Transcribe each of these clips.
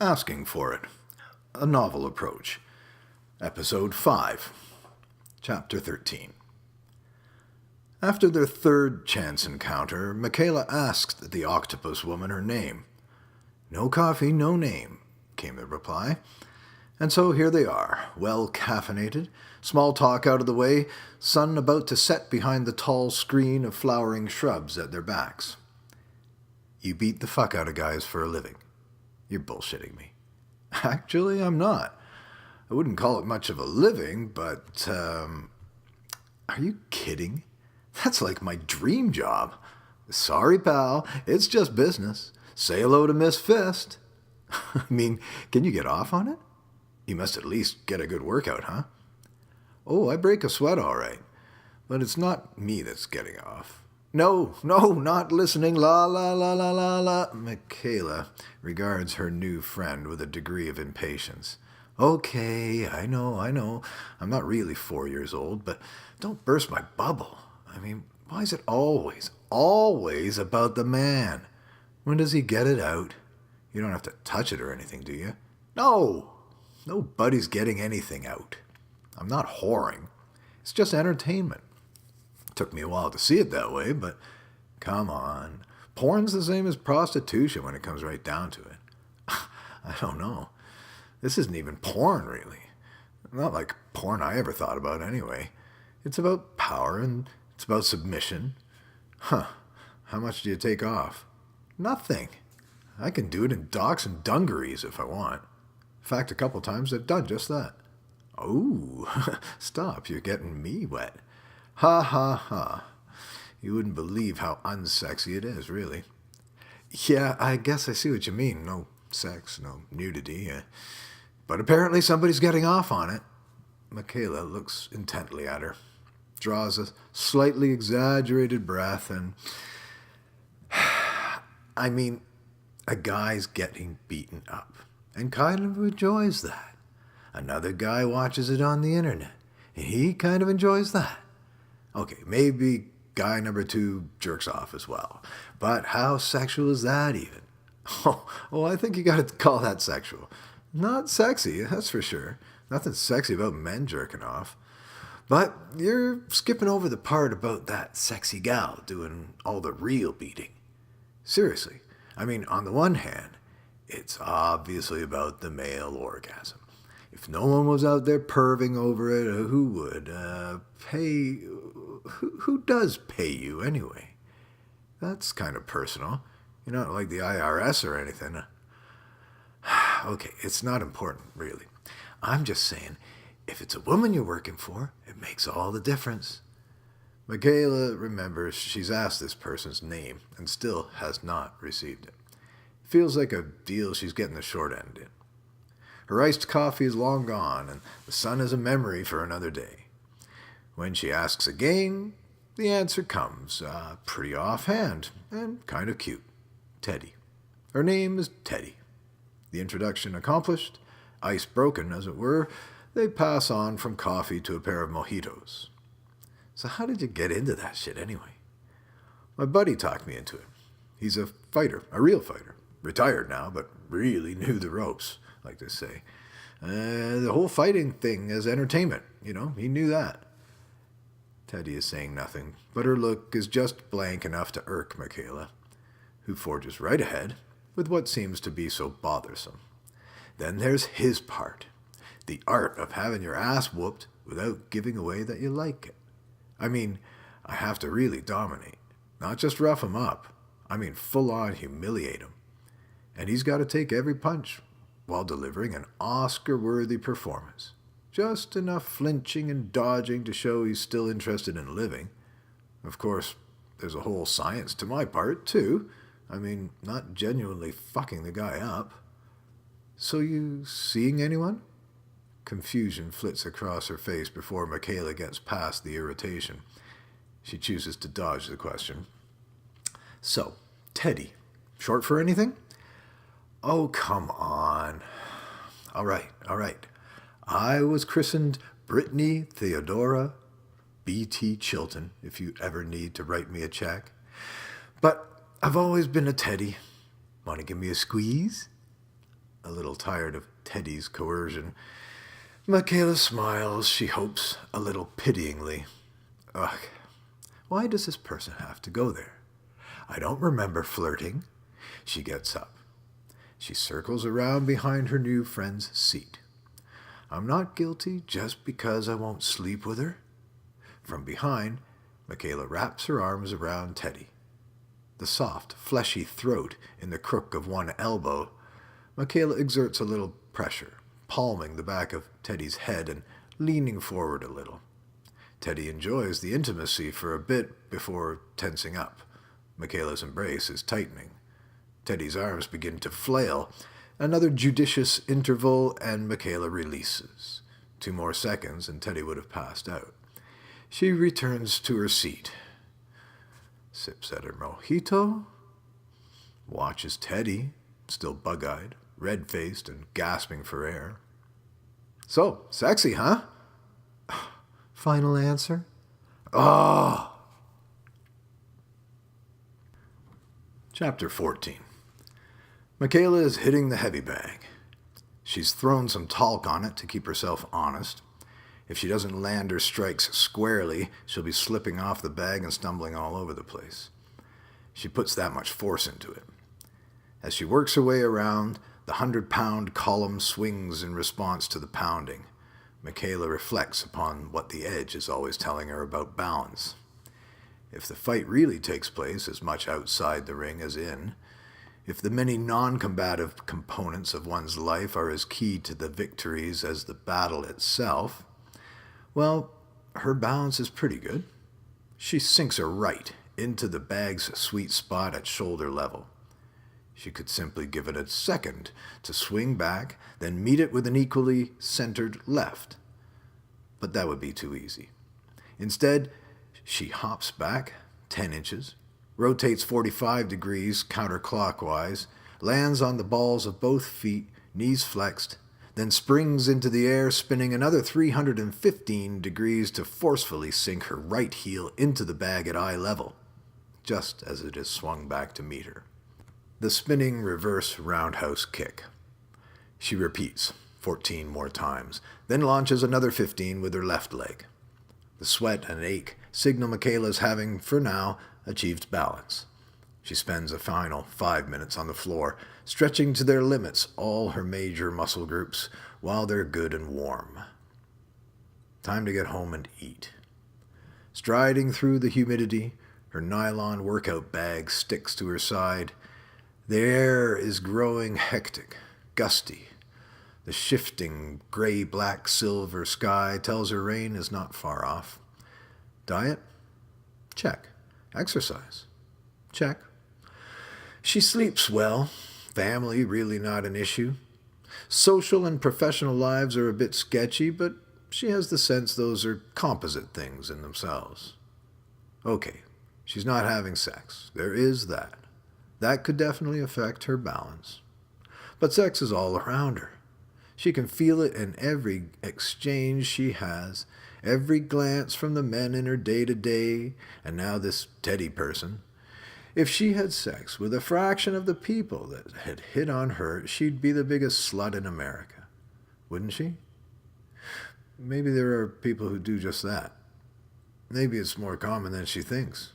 Asking for it. A novel approach. Episode 5. Chapter 13. After their third chance encounter, Makaela asked the octopus woman her name. "No coffee, no name," came the reply. And so here they are, well caffeinated, small talk out of the way, sun about to set behind the tall screen of flowering shrubs at their backs. "You beat the fuck out of guys for a living. You're bullshitting me." "Actually, I'm not. I wouldn't call it much of a living, but, Are you kidding? That's like my dream job." "Sorry, pal. It's just business. Say hello to Miss Fist." "I mean, can you get off on it? You must at least get a good workout, huh?" "Oh, I break a sweat all right. But it's not me that's getting off." No, not listening. La, la, la, la, la, la. Makaela regards her new friend with a degree of impatience. "Okay, I know. I'm not really 4 years old, but don't burst my bubble. I mean, why is it always about the man? When does he get it out? You don't have to touch it or anything, do you?" "No, nobody's getting anything out. I'm not whoring. It's just entertainment. Took me a while to see it that way, but come on. Porn's the same as prostitution when it comes right down to it." "I don't know. This isn't even porn, really. Not like porn I ever thought about anyway. It's about power and it's about submission." "Huh. How much do you take off?" "Nothing. I can do it in docks and dungarees if I want. In fact, a couple times I've done just that." "Oh, stop. You're getting me wet." "Ha ha ha. You wouldn't believe how unsexy it is, really." "Yeah, I guess I see what you mean. No sex, no nudity. But apparently somebody's getting off on it." Makaela looks intently at her, draws a slightly exaggerated breath, and... I mean, a guy's getting beaten up, and kind of enjoys that. Another guy watches it on the internet, and he kind of enjoys that. Okay, maybe guy number 2 jerks off as well. But how sexual is that even? Oh, I think you gotta call that sexual. Not sexy, that's for sure. Nothing sexy about men jerking off. But you're skipping over the part about that sexy gal doing all the real beating. Seriously, I mean, on the one hand, it's obviously about the male orgasm. If no one was out there perving over it, who would? Who does pay you anyway? That's kind of personal. You're not like the IRS or anything. Okay, it's not important, really. I'm just saying, if it's a woman you're working for, it makes all the difference." Makaela remembers she's asked this person's name and still has not received it. Feels like a deal she's getting the short end in. Her iced coffee is long gone, and the sun is a memory for another day. When she asks again, the answer comes, pretty offhand and kind of cute. Teddy. Her name is Teddy. The introduction accomplished, ice broken, as it were, they pass on from coffee to a pair of mojitos. "So how did you get into that shit anyway?" "My buddy talked me into it. He's a fighter, a real fighter. Retired now, but really knew the ropes, like they say. The whole fighting thing is entertainment, he knew that." Teddy is saying nothing, but her look is just blank enough to irk Makaela, who forges right ahead with what seems to be so bothersome. Then there's his part, the art of having your ass whooped without giving away that you like it. I mean, I have to really dominate, not just rough him up. I mean, full-on humiliate him. And he's got to take every punch while delivering an Oscar-worthy performance. Just enough flinching and dodging to show he's still interested in living. Of course, there's a whole science to my part, too. I mean, not genuinely fucking the guy up. "So you seeing anyone?" Confusion flits across her face before Makaela gets past the irritation. She chooses to dodge the question. "So, Teddy, short for anything?" "Oh, come on." All right. I was christened Brittany Theodora B.T. Chilton, if you ever need to write me a check. But I've always been a Teddy. Want to give me a squeeze?" a little tired of Teddy's coercion. Makaela smiles, she hopes, a little pityingly. Ugh, why does this person have to go there? I don't remember flirting. She gets up. She circles around behind her new friend's seat. I'm not guilty just because I won't sleep with her. From behind, Makaela wraps her arms around Teddy. The soft, fleshy throat in the crook of one elbow, Makaela exerts a little pressure, palming the back of Teddy's head and leaning forward a little. Teddy enjoys the intimacy for a bit before tensing up. Makaela's embrace is tightening. Teddy's arms begin to flail. Another judicious interval, and Makaela releases. 2 more seconds, and Teddy would have passed out. She returns to her seat, sips at her mojito, watches Teddy, still bug-eyed, red-faced, and gasping for air. So, sexy, huh? Final answer? Oh! Chapter 14. Makaela is hitting the heavy bag. She's thrown some talc on it to keep herself honest. If she doesn't land her strikes squarely, she'll be slipping off the bag and stumbling all over the place. She puts that much force into it. As she works her way around, the 100-pound column swings in response to the pounding. Makaela reflects upon what the edge is always telling her about balance. If the fight really takes place as much outside the ring as in, if the many non-combative components of one's life are as key to the victories as the battle itself, well, her balance is pretty good. She sinks her right into the bag's sweet spot at shoulder level. She could simply give it a second to swing back, then meet it with an equally centered left. But that would be too easy. Instead, she hops back 10 inches, rotates 45 degrees counterclockwise, lands on the balls of both feet, knees flexed, then springs into the air, spinning another 315 degrees to forcefully sink her right heel into the bag at eye level, just as it is swung back to meet her. The spinning reverse roundhouse kick. She repeats 14 more times, then launches another 15 with her left leg. The sweat and ache signal Makaela's having, for now, achieved balance. She spends a final 5 minutes on the floor, stretching to their limits all her major muscle groups while they're good and warm. Time to get home and eat. Striding through the humidity, her nylon workout bag sticks to her side. The air is growing hectic, gusty. The shifting gray-black-silver sky tells her rain is not far off. Diet? Check. Exercise? Check. She sleeps well. Family really not an issue. Social and professional lives are a bit sketchy, but she has the sense those are composite things in themselves. Okay, she's not having sex. There is that. That could definitely affect her balance. But sex is all around her. She can feel it in every exchange she has, every glance from the men in her day-to-day, and now this Teddy person. If she had sex with a fraction of the people that had hit on her, she'd be the biggest slut in America. Wouldn't she? Maybe there are people who do just that. Maybe it's more common than she thinks.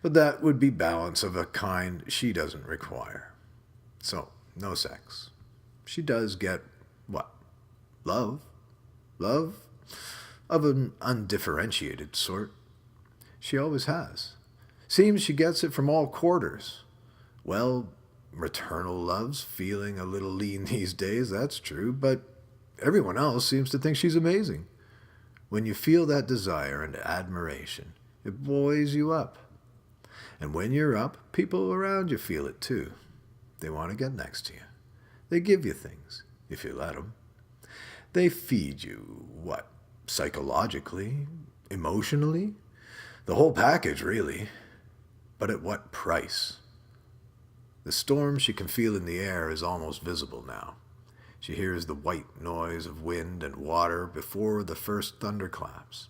But that would be balance of a kind she doesn't require. So, no sex. She does get, what? Love? Love? Of an undifferentiated sort. She always has. Seems she gets it from all quarters. Well, maternal love's feeling a little lean these days, that's true, but everyone else seems to think she's amazing. When you feel that desire and admiration, it buoys you up. And when you're up, people around you feel it too. They want to get next to you. They give you things, if you let them. They feed you, what, psychologically, emotionally? The whole package, really. But at what price? The storm she can feel in the air is almost visible now. She hears the white noise of wind and water before the first thunderclaps.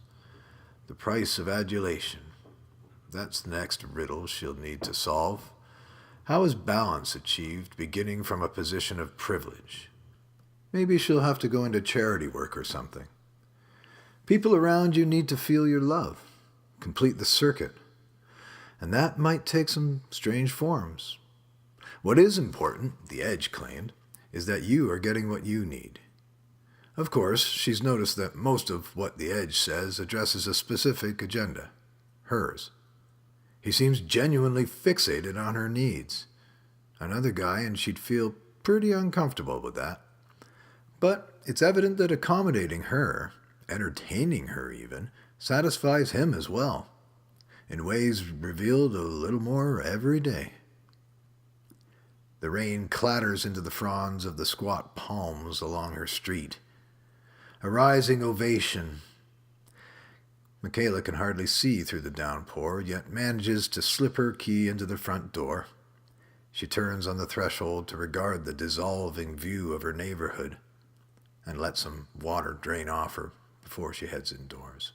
The price of adulation. That's the next riddle she'll need to solve. How is balance achieved beginning from a position of privilege? Maybe she'll have to go into charity work or something. People around you need to feel your love, complete the circuit. And that might take some strange forms. What is important, the Edge claimed, is that you are getting what you need. Of course, she's noticed that most of what the Edge says addresses a specific agenda, hers. He seems genuinely fixated on her needs. Another guy, and she'd feel pretty uncomfortable with that. But it's evident that accommodating her, entertaining her even, satisfies him as well, in ways revealed a little more every day. The rain clatters into the fronds of the squat palms along her street. A rising ovation. Makaela can hardly see through the downpour, yet manages to slip her key into the front door. She turns on the threshold to regard the dissolving view of her neighborhood and lets some water drain off her before she heads indoors.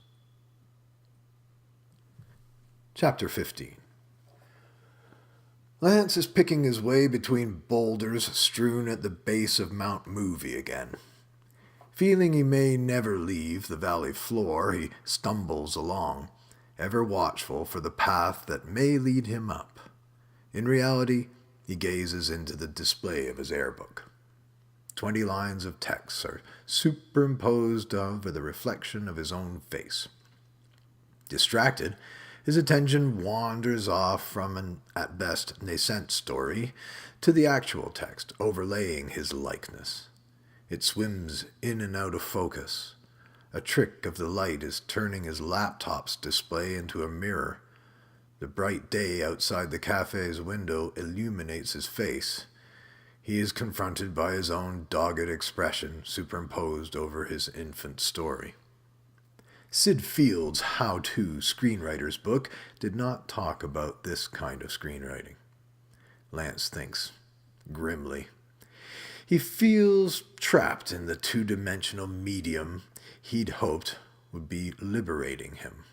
Chapter 15. Lance is picking his way between boulders strewn at the base of Mount Movie again. Feeling he may never leave the valley floor, he stumbles along, ever watchful for the path that may lead him up. In reality, he gazes into the display of his airbook. 20 lines of text are superimposed over the reflection of his own face. Distracted, his attention wanders off from an, at best, nascent story to the actual text overlaying his likeness. It swims in and out of focus. A trick of the light is turning his laptop's display into a mirror. The bright day outside the cafe's window illuminates his face. He is confronted by his own dogged expression superimposed over his infant story. Sid Field's how-to screenwriter's book did not talk about this kind of screenwriting. Lance thinks grimly. He feels trapped in the two-dimensional medium he'd hoped would be liberating him.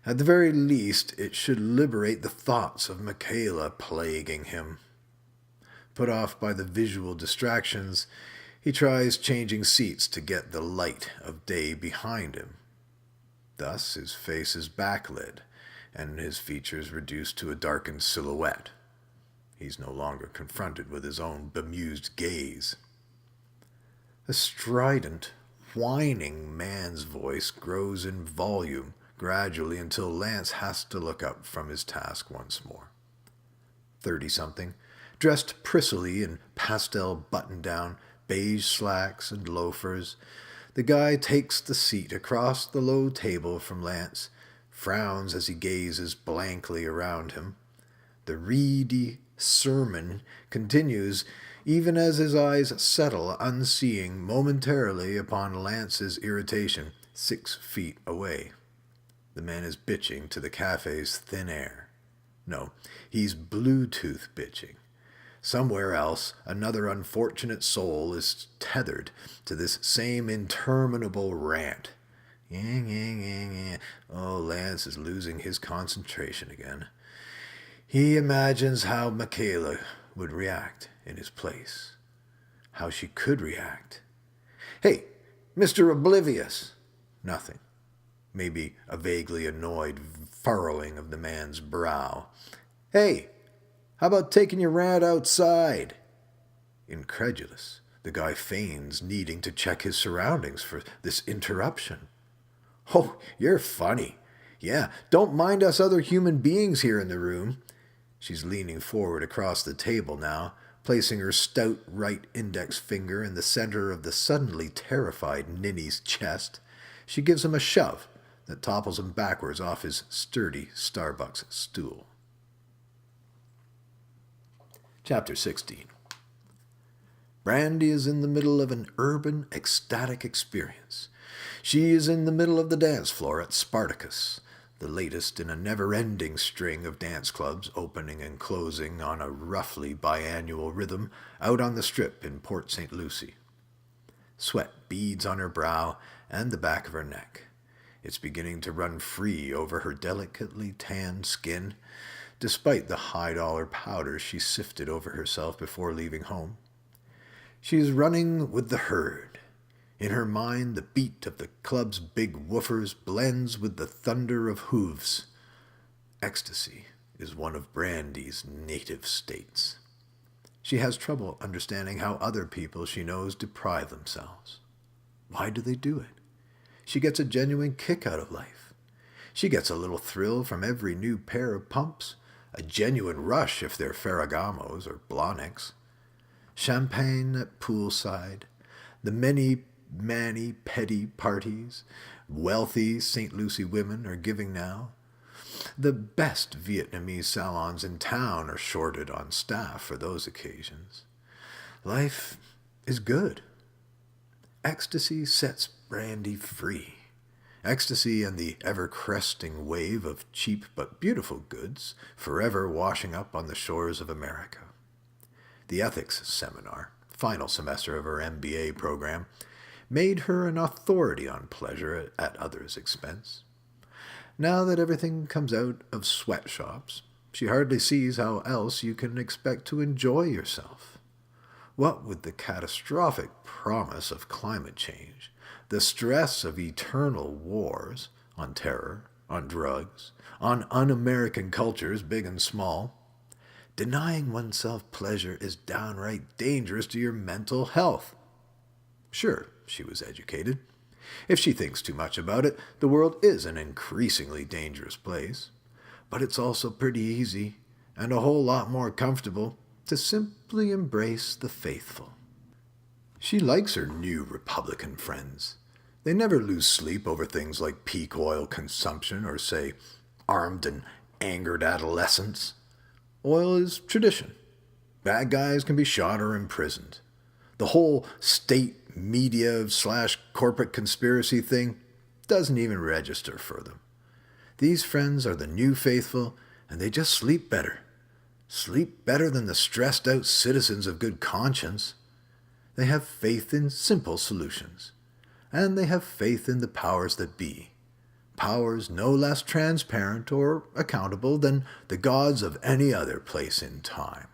At the very least, it should liberate the thoughts of Makaela plaguing him. Put off by the visual distractions, he tries changing seats to get the light of day behind him. Thus, his face is backlit, and his features reduced to a darkened silhouette. He's no longer confronted with his own bemused gaze. A strident, whining man's voice grows in volume gradually until Lance has to look up from his task once more. 30-something, dressed prissily in pastel button-down, beige slacks and loafers, the guy takes the seat across the low table from Lance, frowns as he gazes blankly around him. The reedy sermon continues even as his eyes settle unseeing momentarily upon Lance's irritation 6 feet away. The man is bitching to the cafe's thin air. No, he's Bluetooth bitching. Somewhere else, another unfortunate soul is tethered to this same interminable rant. Oh, Lance is losing his concentration again. He imagines how Makaela would react in his place. How she could react. Hey, Mr. Oblivious! Nothing. Maybe a vaguely annoyed furrowing of the man's brow. Hey! How about taking your rant outside? Incredulous, the guy feigns needing to check his surroundings for this interruption. Oh, you're funny. Yeah, don't mind us other human beings here in the room. She's leaning forward across the table now, placing her stout right index finger in the center of the suddenly terrified ninny's chest. She gives him a shove that topples him backwards off his sturdy Starbucks stool. Chapter 16. Brandy is in the middle of an urban, ecstatic experience. She is in the middle of the dance floor at Spartacus, the latest in a never-ending string of dance clubs opening and closing on a roughly biannual rhythm out on the Strip in Port St. Lucie. Sweat beads on her brow and the back of her neck. It's beginning to run free over her delicately tanned skin. despite the high-dollar powder she sifted over herself before leaving home. She is running with the herd. In her mind, the beat of the club's big woofers blends with the thunder of hooves. Ecstasy is one of Brandy's native states. She has trouble understanding how other people she knows deprive themselves. Why do they do it? She gets a genuine kick out of life. She gets a little thrill from every new pair of pumps, a genuine rush if they're Ferragamos or Blahniks. Champagne at poolside, the many-petty parties wealthy St. Lucie women are giving now. The best Vietnamese salons in town are shorted on staff for those occasions. Life is good. Ecstasy sets Brandy free. Ecstasy and the ever-cresting wave of cheap but beautiful goods forever washing up on the shores of America. The ethics seminar, final semester of her MBA program, made her an authority on pleasure at others' expense. Now that everything comes out of sweatshops, she hardly sees how else you can expect to enjoy yourself. What with the catastrophic promise of climate change, the stress of eternal wars, on terror, on drugs, on un-American cultures big and small, denying oneself pleasure is downright dangerous to your mental health. Sure, she was educated. If she thinks too much about it, the world is an increasingly dangerous place. But it's also pretty easy, and a whole lot more comfortable, to simply embrace the faithful. She likes her new Republican friends. They never lose sleep over things like peak oil consumption or, say, armed and angered adolescents. Oil is tradition. Bad guys can be shot or imprisoned. The whole state media/corporate conspiracy thing doesn't even register for them. These friends are the new faithful, and they just sleep better. Sleep better than the stressed-out citizens of good conscience. They have faith in simple solutions, and they have faith in the powers that be. Powers no less transparent or accountable than the gods of any other place in time.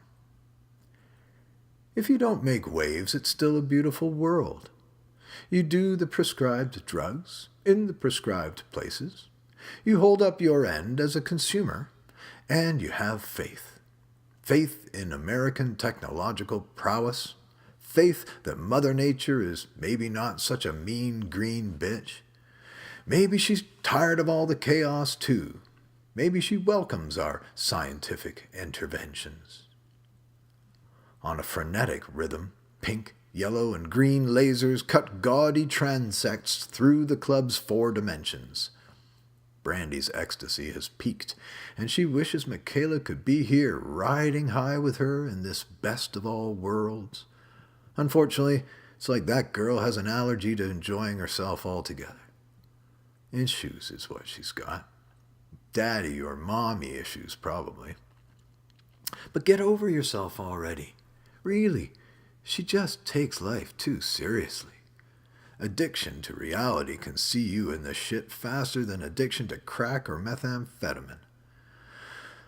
If you don't make waves, it's still a beautiful world. You do the prescribed drugs in the prescribed places. You hold up your end as a consumer, and you have faith. Faith in American technological prowess. Faith that Mother Nature is maybe not such a mean green bitch. Maybe she's tired of all the chaos too. Maybe she welcomes our scientific interventions. On a frenetic rhythm, pink, yellow, and green lasers cut gaudy transects through the club's 4 dimensions. Brandy's ecstasy has peaked, and she wishes Makaela could be here riding high with her in this best of all worlds. Unfortunately, it's like that girl has an allergy to enjoying herself altogether. Issues is what she's got. Daddy or mommy issues, probably. But get over yourself already. Really, she just takes life too seriously. Addiction to reality can see you in the shit faster than addiction to crack or methamphetamine.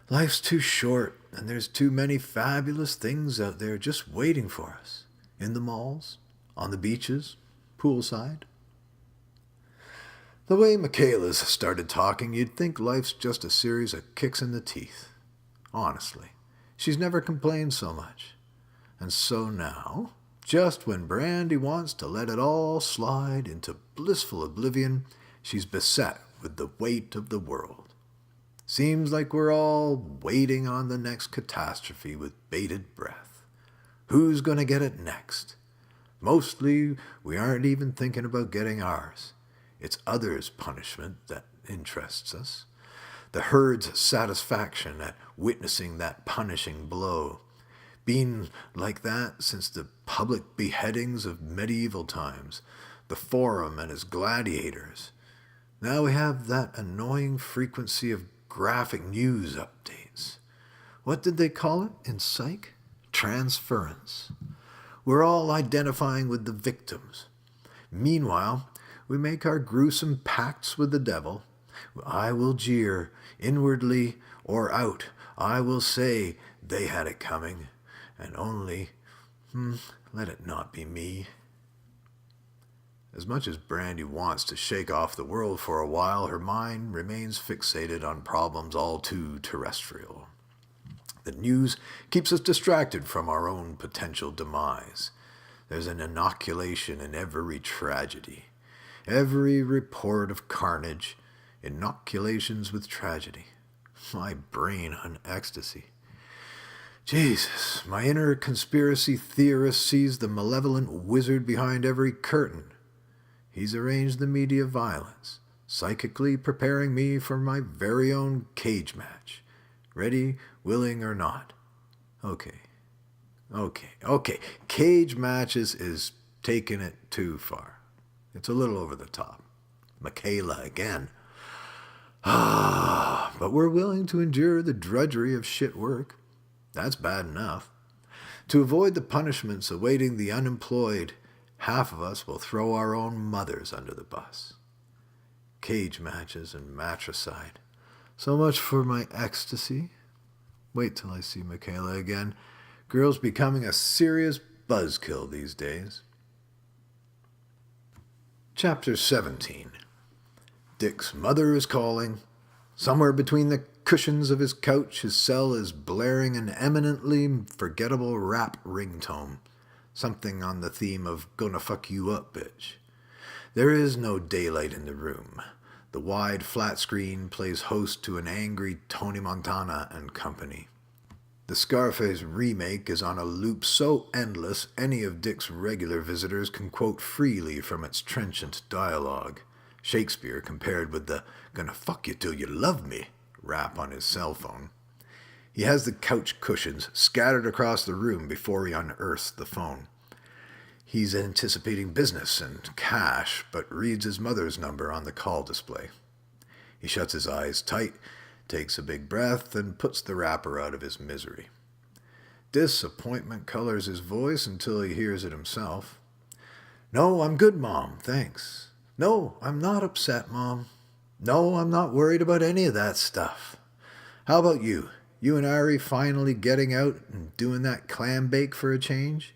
Life's too short, and there's too many fabulous things out there just waiting for us. In the malls, on the beaches, poolside. The way Makaela's started talking, you'd think life's just a series of kicks in the teeth. Honestly, she's never complained so much. And so now, just when Brandy wants to let it all slide into blissful oblivion, she's beset with the weight of the world. Seems like we're all waiting on the next catastrophe with bated breath. Who's going to get it next? Mostly, we aren't even thinking about getting ours. It's others' punishment that interests us. The herd's satisfaction at witnessing that punishing blow. Been like that since the public beheadings of medieval times, the Forum and his gladiators. Now we have that annoying frequency of graphic news updates. What did they call it in psych? Transference. We're all identifying with the victims. Meanwhile, we make our gruesome pacts with the devil. I will jeer, inwardly or out, I will say they had it coming, and only, let it not be me. As much as Brandy wants to shake off the world for a while, her mind remains fixated on problems all too terrestrial. The news keeps us distracted from our own potential demise. There's an inoculation in every tragedy. Every report of carnage, inoculations with tragedy. My brain on ecstasy. Jesus, my inner conspiracy theorist sees the malevolent wizard behind every curtain. He's arranged the media violence, psychically preparing me for my very own cage match. Ready, willing, or not. Okay. Cage matches is taking it too far. It's a little over the top. Makaela again. But we're willing to endure the drudgery of shit work. That's bad enough. To avoid the punishments awaiting the unemployed, half of us will throw our own mothers under the bus. Cage matches and matricide. So much for my ecstasy. Wait till I see Makaela again. Girl's becoming a serious buzzkill these days. Chapter 17. Dick's mother is calling. Somewhere between the cushions of his couch, his cell is blaring an eminently forgettable rap ringtone. Something on the theme of "Gonna fuck you up, bitch." There is no daylight in the room. The wide flat screen plays host to an angry Tony Montana and company. The Scarface remake is on a loop so endless any of Dick's regular visitors can quote freely from its trenchant dialogue. Shakespeare compared with the "gonna fuck you till you love me" rap on his cell phone. He has the couch cushions scattered across the room before he unearths the phone. He's anticipating business and cash, but reads his mother's number on the call display. He shuts his eyes tight, takes a big breath, and puts the wrapper out of his misery. Disappointment colors his voice until he hears it himself. "No, I'm good, Mom, thanks. No, I'm not upset, Mom. No, I'm not worried about any of that stuff. How about you? You and Ari finally getting out and doing that clam bake for a change?"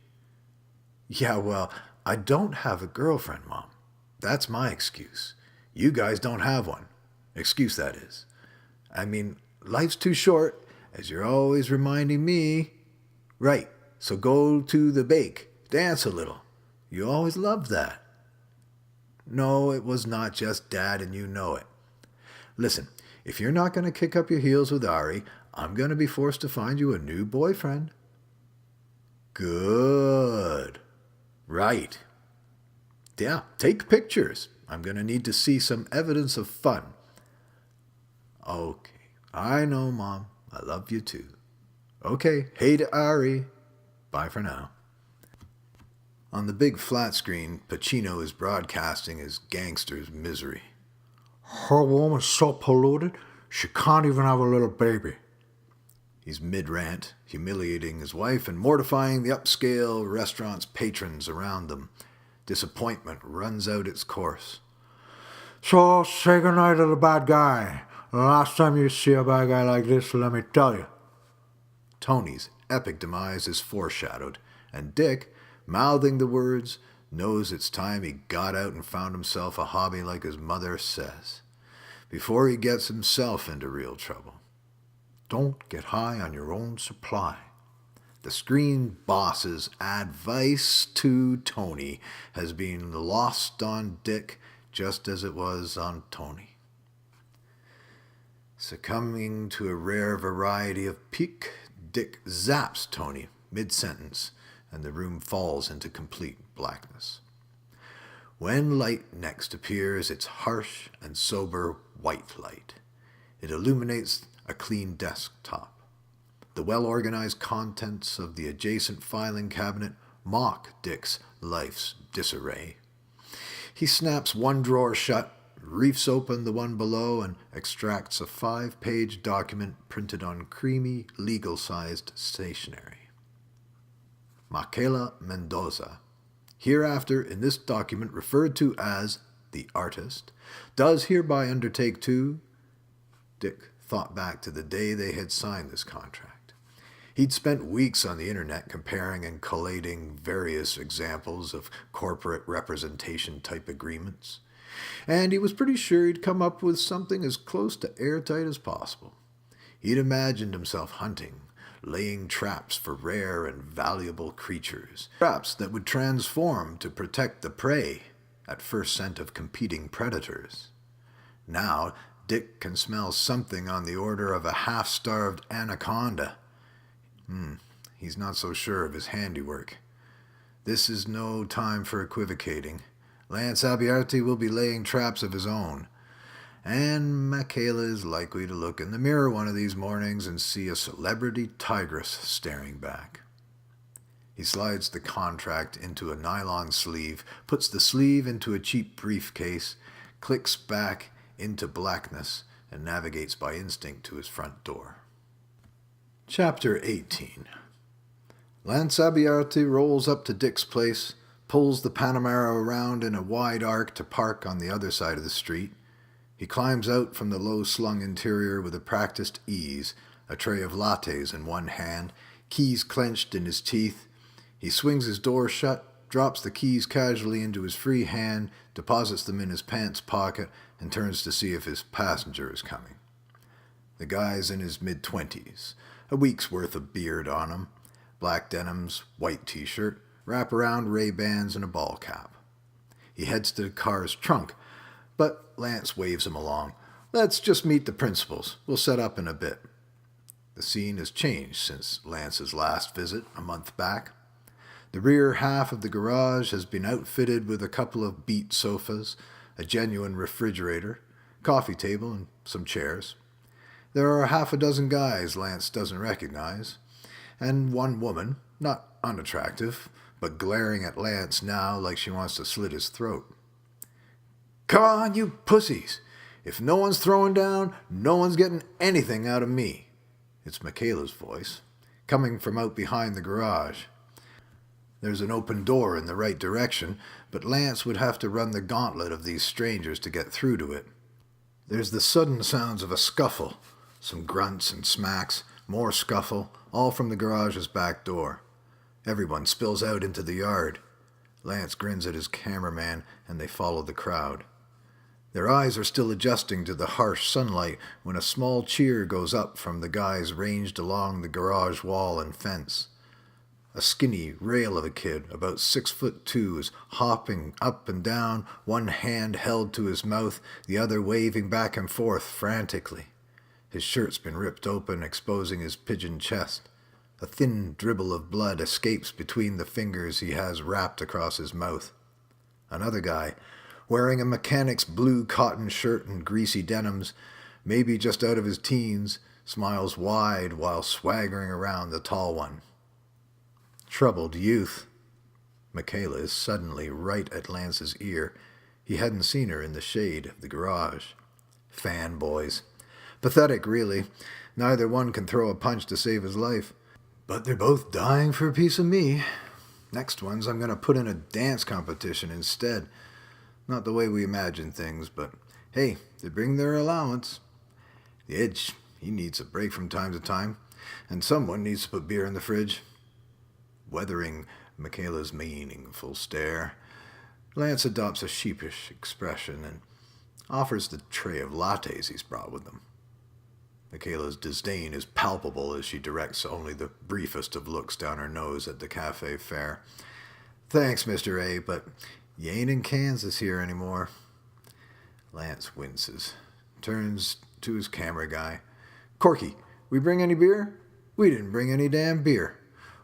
"Yeah, well, I don't have a girlfriend, Mom. That's my excuse. You guys don't have one. Excuse, that is. I mean, life's too short, as you're always reminding me. Right, so go to the bake. Dance a little. You always loved that." "No, it was not just Dad, and you know it. Listen, if you're not going to kick up your heels with Ari, I'm going to be forced to find you a new boyfriend." "Good. Right. Yeah, take pictures. I'm going to need to see some evidence of fun." "Okay. I know, Mom. I love you too." "Okay. Hey to Ari. Bye for now." On the big flat screen, Pacino is broadcasting his gangster's misery. "Her woman's so polluted, she can't even have a little baby." He's mid-rant, humiliating his wife and mortifying the upscale restaurant's patrons around them. Disappointment runs out its course. "So say goodnight to the bad guy. The last time you see a bad guy like this, let me tell you." Tony's epic demise is foreshadowed, and Dick, mouthing the words, knows it's time he got out and found himself a hobby like his mother says, before he gets himself into real trouble. Don't get high on your own supply. The screen boss's advice to Tony has been lost on Dick just as it was on Tony. Succumbing to a rare variety of pique, Dick zaps Tony mid-sentence, and the room falls into complete blackness. When light next appears, it's harsh and sober white light. It illuminates a clean desktop. The well-organized contents of the adjacent filing cabinet mock Dick's life's disarray. He snaps one drawer shut, reefs open the one below, and extracts a 5-page document printed on creamy, legal-sized stationery. Makaela Mendoza, hereafter in this document referred to as the artist, does hereby undertake to... Dick thought back to the day they had signed this contract. He'd spent weeks on the internet comparing and collating various examples of corporate representation type agreements, and he was pretty sure he'd come up with something as close to airtight as possible. He'd imagined himself hunting, laying traps for rare and valuable creatures, traps that would transform to protect the prey at first scent of competing predators. Now, Dick can smell something on the order of a half-starved anaconda. He's not so sure of his handiwork. This is no time for equivocating. Lance Albiarte will be laying traps of his own, and Makaela is likely to look in the mirror one of these mornings and see a celebrity tigress staring back. He slides the contract into a nylon sleeve, puts the sleeve into a cheap briefcase, clicks back into blackness, and navigates by instinct to his front door. Chapter 18. Lance Albiarte rolls up to Dick's place, pulls the Panamera around in a wide arc to park on the other side of the street. He climbs out from the low-slung interior with a practiced ease, a tray of lattes in one hand, keys clenched in his teeth. He swings his door shut, drops the keys casually into his free hand, deposits them in his pants pocket, and turns to see if his passenger is coming. The guy's in his mid-20s, a week's worth of beard on him, black denims, white t-shirt, wrap-around Ray-Bans, and a ball cap. He heads to the car's trunk, but Lance waves him along. "Let's just meet the principals. We'll set up in a bit." The scene has changed since Lance's last visit a month back. The rear half of the garage has been outfitted with a couple of beat sofas, a genuine refrigerator, coffee table, and some chairs. There are half a dozen guys Lance doesn't recognize, and one woman, not unattractive, but glaring at Lance now like she wants to slit his throat. "Come on, you pussies! If no one's throwing down, no one's getting anything out of me." It's Makaela's voice, coming from out behind the garage. There's an open door in the right direction, but Lance would have to run the gauntlet of these strangers to get through to it. There's the sudden sounds of a scuffle, some grunts and smacks, more scuffle, all from the garage's back door. Everyone spills out into the yard. Lance grins at his cameraman, and they follow the crowd. Their eyes are still adjusting to the harsh sunlight when a small cheer goes up from the guys ranged along the garage wall and fence. A skinny rail of a kid, about 6'2", is hopping up and down, one hand held to his mouth, the other waving back and forth frantically. His shirt's been ripped open, exposing his pigeon chest. A thin dribble of blood escapes between the fingers he has wrapped across his mouth. Another guy, wearing a mechanic's blue cotton shirt and greasy denims, maybe just out of his teens, smiles wide while swaggering around the tall one. Troubled youth. Makaela is suddenly right at Lance's ear. He hadn't seen her in the shade of the garage. Fanboys. Pathetic, really. Neither one can throw a punch to save his life. But they're both dying for a piece of me. Next ones I'm going to put in a dance competition instead. Not the way we imagine things, but hey, they bring their allowance. The Edge, he needs a break from time to time, and someone needs to put beer in the fridge. Weathering Makaela's meaningful stare, Lance adopts a sheepish expression and offers the tray of lattes he's brought with him. Makaela's disdain is palpable as she directs only the briefest of looks down her nose at the cafe fare. "Thanks, Mr. A, but you ain't in Kansas here anymore." Lance winces, turns to his camera guy. "Corky, we bring any beer?" "We didn't bring any damn beer.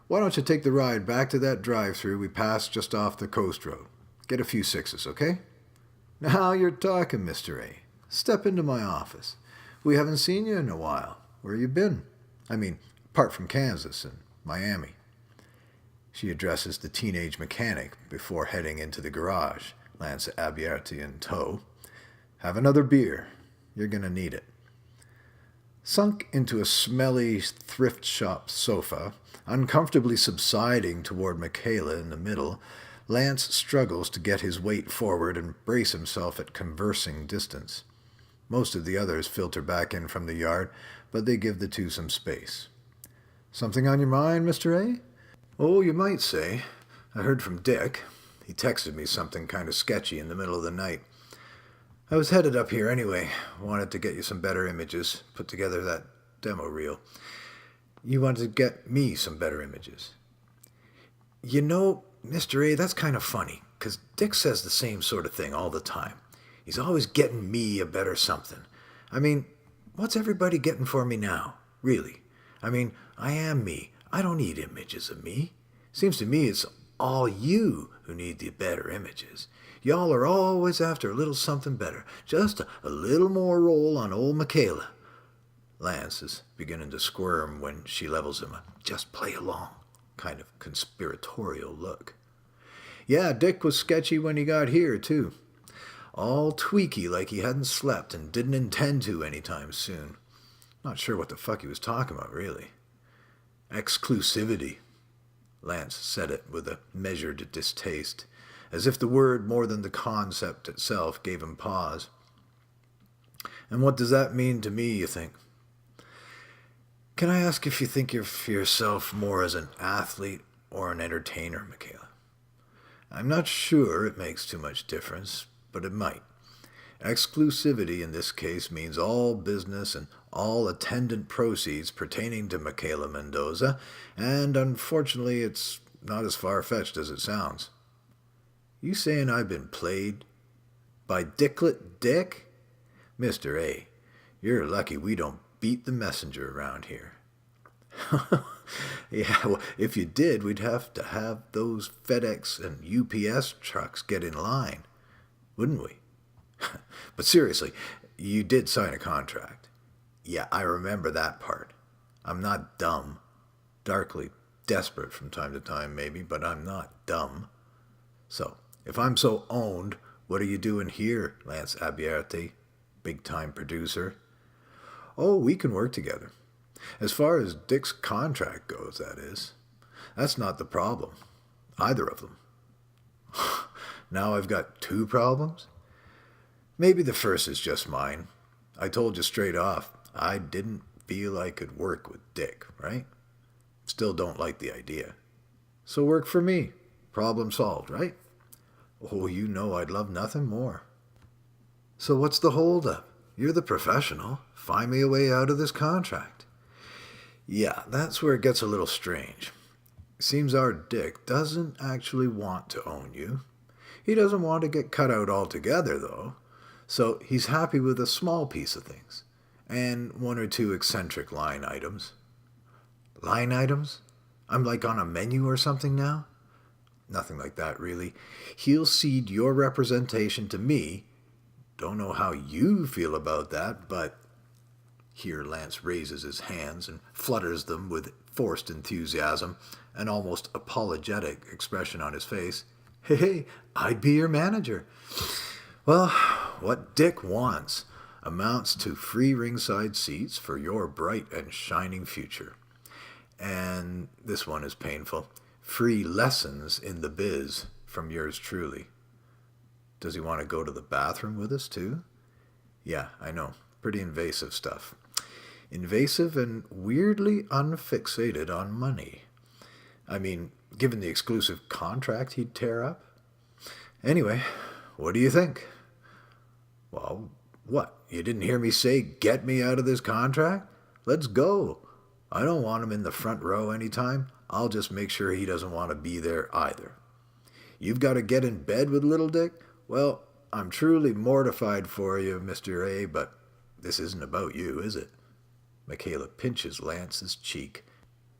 Why don't you take the ride back to that drive-thru we passed just off the coast road? Get a few sixes, okay?" "Now you're talking, Mr. A. Step into my office. We haven't seen you in a while. Where you been? I mean, apart from Kansas and Miami." She addresses the teenage mechanic before heading into the garage, Lance Albiarte in tow. "Have another beer. You're going to need it." Sunk into a smelly thrift shop sofa, uncomfortably subsiding toward Makaela in the middle, Lance struggles to get his weight forward and brace himself at conversing distance. Most of the others filter back in from the yard, but they give the two some space. Something on your mind, Mr. A? Oh, you might say. I heard from Dick. He texted me something kind of sketchy in the middle of the night. I was headed up here anyway. Wanted to get you some better images. Put together that demo reel. You wanted to get me some better images. You know, Mr. A, that's kind of funny, 'cause Dick says the same sort of thing all the time. He's always getting me a better something. I mean, what's everybody getting for me now? Really? I mean, I am me. I don't need images of me. Seems to me it's all you who need the better images. Y'all are always after a little something better. Just a little more roll on old Makaela. Lance is beginning to squirm when she levels him a just play along kind of conspiratorial look. Yeah, Dick was sketchy when he got here, too. All tweaky like he hadn't slept and didn't intend to anytime soon. Not sure what the fuck he was talking about, really. Exclusivity. Lance said it with a measured distaste, as if the word more than the concept itself gave him pause. And what does that mean to me, you think? Can I ask if you think of yourself more as an athlete or an entertainer, Makaela? I'm not sure it makes too much difference, but it might. Exclusivity in this case means all business and all attendant proceeds pertaining to Makaela Mendoza, and unfortunately it's not as far-fetched as it sounds. You saying I've been played? By Dicklet Dick? Mr. A, you're lucky we don't beat the messenger around here. Yeah, well, if you did, we'd have to have those FedEx and UPS trucks get in line, wouldn't we? But seriously, you did sign a contract. Yeah, I remember that part. I'm not dumb. Darkly desperate from time to time, maybe, but I'm not dumb. So, if I'm so owned, what are you doing here, Lance Abierte, big-time producer? Oh, we can work together. As far as Dick's contract goes, that is. That's not the problem. Either of them. Now I've got two problems? Maybe the first is just mine. I told you straight off, I didn't feel I could work with Dick, right? Still don't like the idea. So work for me. Problem solved, right? Oh, you know I'd love nothing more. So what's the holdup? You're the professional. Find me a way out of this contract. Yeah, that's where it gets a little strange. Seems our Dick doesn't actually want to own you. He doesn't want to get cut out altogether, though. So he's happy with a small piece of things. And one or two eccentric line items. Line items? I'm like on a menu or something now? Nothing like that, really. He'll cede your representation to me. Don't know how you feel about that, but... Here Lance raises his hands and flutters them with forced enthusiasm, an almost apologetic expression on his face. Hey, I'd be your manager. Well, what Dick wants amounts to free ringside seats for your bright and shining future. And this one is painful. Free lessons in the biz from yours truly. Does he want to go to the bathroom with us, too? Yeah, I know. Pretty invasive stuff. Invasive and weirdly unfixated on money. I mean, given the exclusive contract he'd tear up. Anyway, what do you think? Well, what? You didn't hear me say get me out of this contract? Let's go. I don't want him in the front row anytime. I'll just make sure he doesn't want to be there either. You've got to get in bed with little Dick? Well, I'm truly mortified for you, Mr. A, but this isn't about you, is it? Makaela pinches Lance's cheek.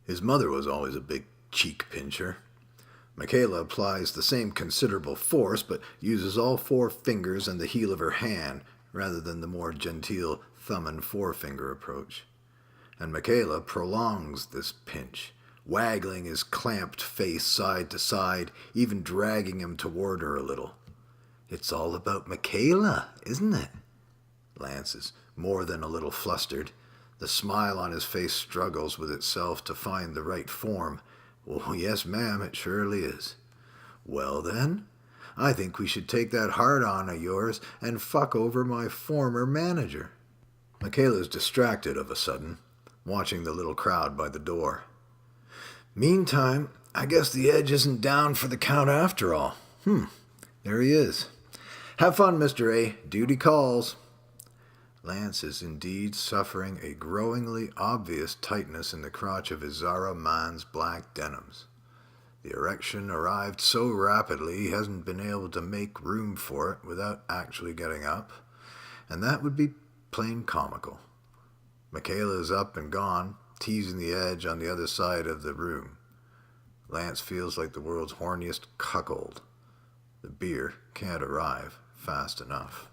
His mother was always a big cheek pincher. Makaela applies the same considerable force, but uses all four fingers and the heel of her hand, rather than the more genteel thumb and forefinger approach. And Makaela prolongs this pinch, waggling his clamped face side to side, even dragging him toward her a little. It's all about Makaela, isn't it? Lance is more than a little flustered. The smile on his face struggles with itself to find the right form. Oh, yes, ma'am, it surely is. Well, then, I think we should take that hard-on of yours and fuck over my former manager. Makaela's distracted of a sudden, watching the little crowd by the door. Meantime, I guess the edge isn't down for the count after all. There he is. Have fun, Mr. A. Duty calls. Lance is indeed suffering a growingly obvious tightness in the crotch of his Zara man's black denims. The erection arrived so rapidly he hasn't been able to make room for it without actually getting up, and that would be plain comical. Makaela is up and gone, teasing the edge on the other side of the room. Lance feels like the world's horniest cuckold. The beer can't arrive fast enough.